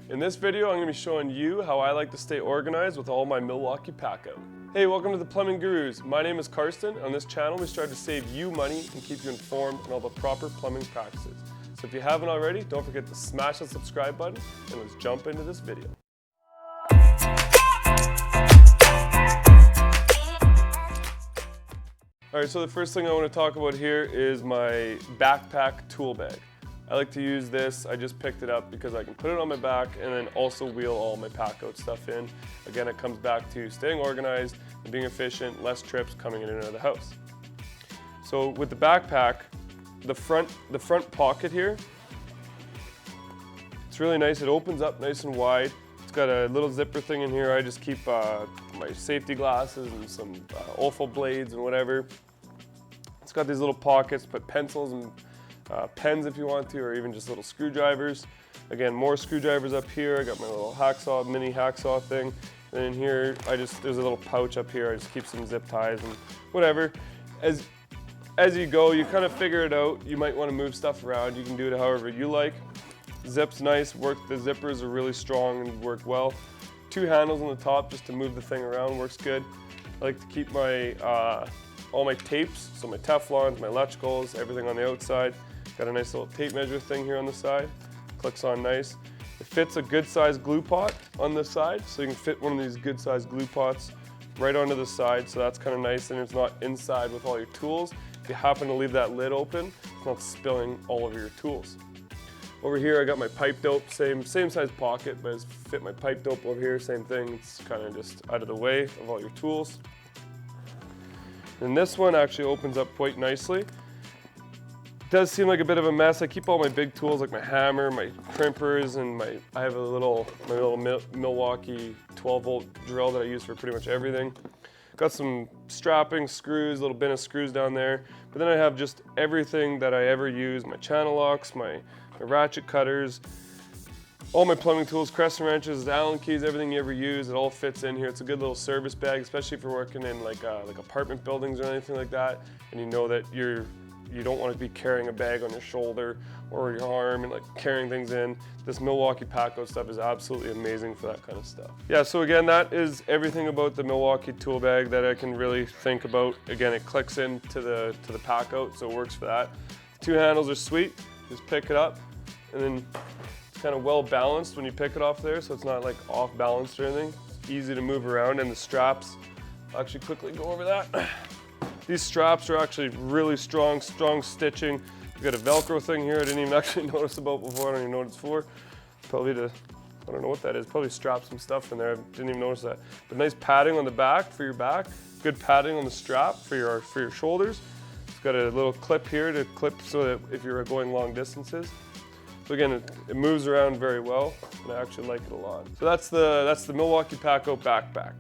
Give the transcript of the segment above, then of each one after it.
In this video, I'm going to be showing you how I like to stay organized with all my Milwaukee Packout. Hey, welcome to the Plumbing Gurus. My name is Karsten. On this channel, we strive to save you money and keep you informed on all the proper plumbing practices. So if you haven't already, don't forget to smash the subscribe button, and let's jump into this video. Alright, so the first thing I want to talk about here is my backpack tool bag. I like to use this. I just picked it up because I can put it on my back and then also wheel all my Packout stuff in. Again, it comes back to staying organized and being efficient, less trips coming in and out of the house. So with the backpack, the front pocket here, it's really nice. It opens up nice and wide. It's got a little zipper thing in here. I just keep my safety glasses and some offal blades and whatever. It's got these little pockets, put pencils and pens if you want to, or even just little screwdrivers. Again, more screwdrivers up here. I got my little hacksaw, mini hacksaw thing. And in here, there's a little pouch up here. I just keep some zip ties and whatever. As you go, you kind of figure it out. You might want to move stuff around. You can do it however you like. Zip's nice. The zippers are really strong and work well. 2 handles on the top just to move the thing around works good. I like to keep my all my tapes, so my Teflons, my electricals, everything on the outside. Got a nice little tape measure thing here on the side. Clicks on nice. It fits a good sized glue pot on the side, so you can fit one of these good sized glue pots right onto the side, so that's kind of nice, and it's not inside with all your tools. If you happen to leave that lid open, it's not spilling all over your tools. Over here I got my pipe dope, same size pocket, but I just fit my pipe dope over here, same thing. It's kind of just out of the way of all your tools. And this one actually opens up quite nicely. It does seem like a bit of a mess. I keep all my big tools like my hammer, my crimpers, and I have my little Milwaukee 12-volt drill that I use for pretty much everything. Got some strapping screws, a little bin of screws down there. But then I have just everything that I ever use, my channel locks, my ratchet cutters, all my plumbing tools, crescent wrenches, Allen keys, everything you ever use, it all fits in here. It's a good little service bag, especially if you're working in like apartment buildings or anything like that, and you know that you don't want to be carrying a bag on your shoulder or your arm and like carrying things in. This Milwaukee Packout stuff is absolutely amazing for that kind of stuff. Yeah, so again, that is everything about the Milwaukee tool bag that I can really think about. Again, it clicks into the Packout, so it works for that. The 2 handles are sweet. Just pick it up, and then it's kind of well balanced when you pick it off there, so it's not like off balanced or anything. It's easy to move around, and the straps, I'll actually quickly go over that. These straps are actually really strong stitching. We've got a Velcro thing here I didn't even actually notice about before. I don't even know what it's for. Probably I don't know what that is. Probably strap some stuff in there. I didn't even notice that. But nice padding on the back for your back. Good padding on the strap for your shoulders. It's got a little clip here to clip so that if you're going long distances. So again, it moves around very well, and I actually like it a lot. So that's the Milwaukee Packout backpack.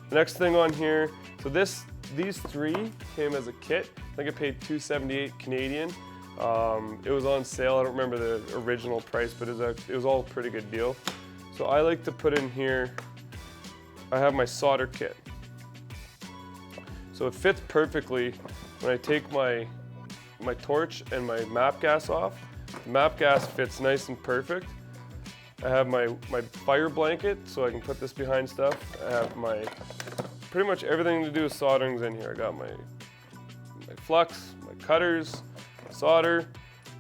The next thing on here, so these 3 came as a kit. I think I paid $278 Canadian. It was on sale. I don't remember the original price, but it was all a pretty good deal. So I like to put in here, I have my solder kit. So it fits perfectly when I take my torch and my MAP gas off. The MAP gas fits nice and perfect. I have my fire blanket, so I can put this behind stuff. I have pretty much everything to do with soldering's in here. I got my flux, my cutters, solder.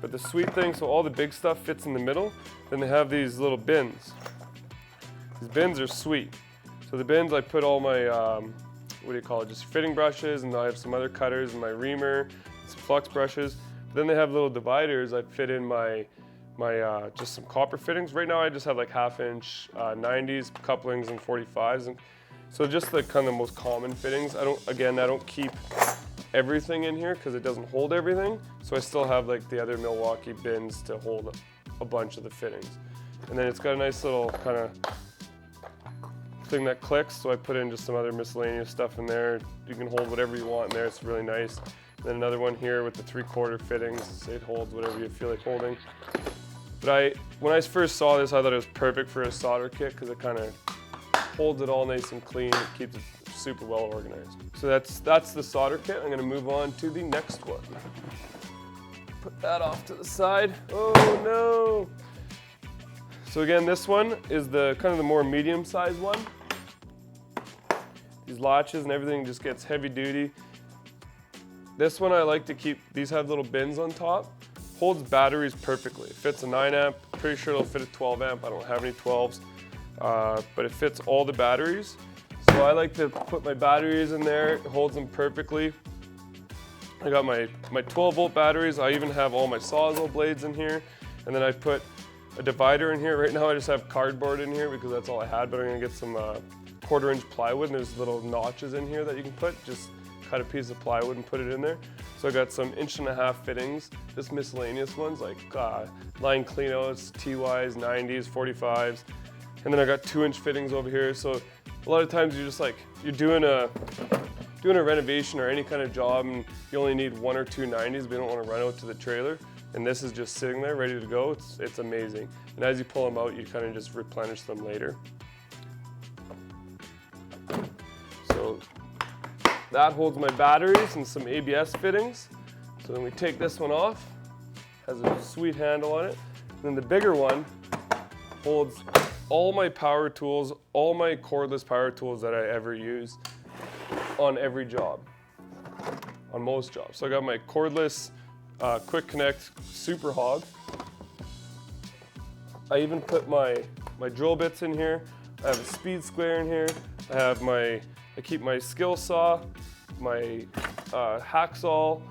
But the sweet thing, so all the big stuff fits in the middle. Then they have these little bins. These bins are sweet. So the bins, I put all my, what do you call it, just fitting brushes, and I have some other cutters and my reamer, some flux brushes. But then they have little dividers. I fit in my just some copper fittings. Right now I just have like 1/2 inch 90s couplings and 45s. And so just the kind of most common fittings. I don't keep everything in here because it doesn't hold everything. So I still have like the other Milwaukee bins to hold a bunch of the fittings. And then it's got a nice little kind of thing that clicks, so I put in just some other miscellaneous stuff in there. You can hold whatever you want in there, it's really nice. And then another one here with the 3/4 fittings, it holds whatever you feel like holding. But when I first saw this, I thought it was perfect for a solder kit because it kind of holds it all nice and clean. It keeps it super well organized. So that's the solder kit. I'm going to move on to the next one. Put that off to the side. Oh no! So again, this one is the kind of the more medium-sized one. These latches and everything just gets heavy duty. This one I like to keep, these have little bins on top. Holds batteries perfectly. It fits a 9 amp, pretty sure it'll fit a 12 amp. I don't have any 12s, but it fits all the batteries. So I like to put my batteries in there, it holds them perfectly. I got my 12 volt batteries. I even have all my Sawzall blades in here. And then I put a divider in here. Right now I just have cardboard in here because that's all I had, but I'm gonna get some 1/4 inch plywood, and there's little notches in here that you can put. Just cut a piece of plywood and put it in there. So I got some 1.5 inch fittings, just miscellaneous ones like line cleanouts, TYs, 90s, 45s. And then I got 2-inch fittings over here. So a lot of times you're just like, you're doing a renovation or any kind of job and you only need 1 or 2 90s, but you don't want to run out to the trailer. And this is just sitting there ready to go. It's amazing. And as you pull them out, you kind of just replenish them later. So that holds my batteries and some ABS fittings. So then we take this one off, has a sweet handle on it. And then the bigger one holds all my power tools, all my cordless power tools that I ever use on every job, on most jobs. So I got my cordless Quick Connect Super Hog. I even put my drill bits in here. I have a speed square in here. I keep my skill saw, my hacksaw.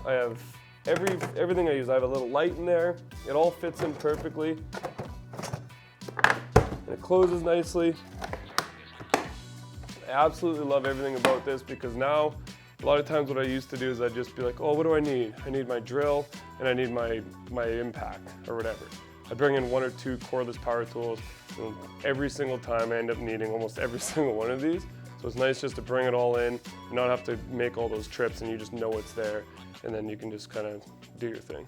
I have everything I use. I have a little light in there. It all fits in perfectly. And it closes nicely. I absolutely love everything about this because now, a lot of times what I used to do is I'd just be like, oh, what do I need? I need my drill and I need my impact or whatever. I bring in 1 or 2 cordless power tools, and every single time I end up needing almost every single one of these. So it's nice just to bring it all in and not have to make all those trips, and you just know it's there, and then you can just kind of do your thing.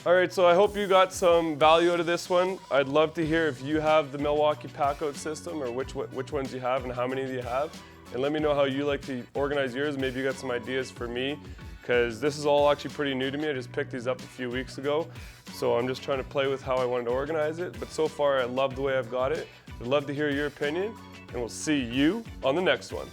All right, so I hope you got some value out of this one. I'd love to hear if you have the Milwaukee Packout system or which ones you have and how many do you have. And let me know how you like to organize yours. Maybe you got some ideas for me, because this is all actually pretty new to me. I just picked these up a few weeks ago. So I'm just trying to play with how I wanted to organize it. But so far, I love the way I've got it. I'd love to hear your opinion, and we'll see you on the next one.